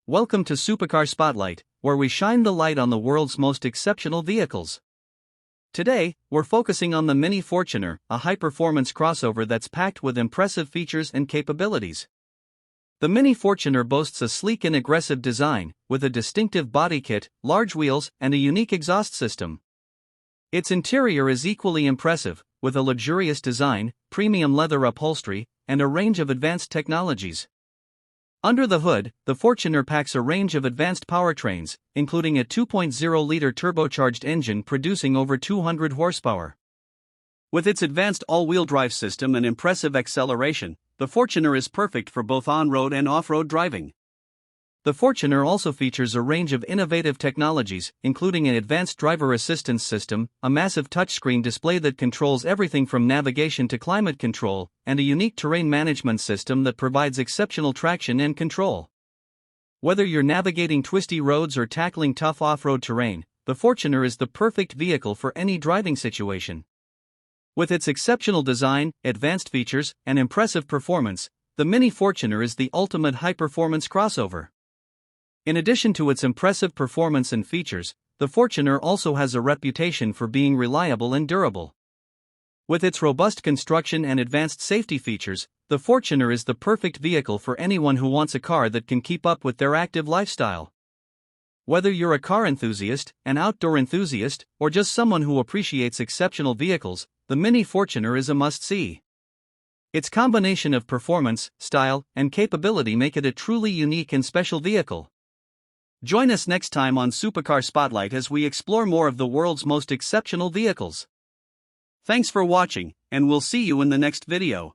Welcome to Supercar Spotlight, where we shine the light on the world's most exceptional vehicles. Today, we're focusing on the Mini Fortuner, a high-performance crossover that's packed with impressive features and capabilities. The Mini Fortuner boasts a sleek and aggressive design, with a distinctive body kit, large wheels, and a unique exhaust system. Its interior is equally impressive, with a luxurious design, premium leather upholstery, and a range of advanced technologies. Under the hood, the Fortuner packs a range of advanced powertrains, including a 2.0-liter turbocharged engine producing over 200 horsepower. With its advanced all-wheel drive system and impressive acceleration, the Fortuner is perfect for both on-road and off-road driving. The Fortuner also features a range of innovative technologies, including an advanced driver assistance system, a massive touchscreen display that controls everything from navigation to climate control, and a unique terrain management system that provides exceptional traction and control. Whether you're navigating twisty roads or tackling tough off-road terrain, the Fortuner is the perfect vehicle for any driving situation. With its exceptional design, advanced features, and impressive performance, the Mini Fortuner is the ultimate high-performance crossover. In addition to its impressive performance and features, the Fortuner also has a reputation for being reliable and durable. With its robust construction and advanced safety features, the Fortuner is the perfect vehicle for anyone who wants a car that can keep up with their active lifestyle. Whether you're a car enthusiast, an outdoor enthusiast, or just someone who appreciates exceptional vehicles, the Mini Fortuner is a must-see. Its combination of performance, style, and capability make it a truly unique and special vehicle. Join us next time on Supercar Spotlight as we explore more of the world's most exceptional vehicles. Thanks for watching, and we'll see you in the next video.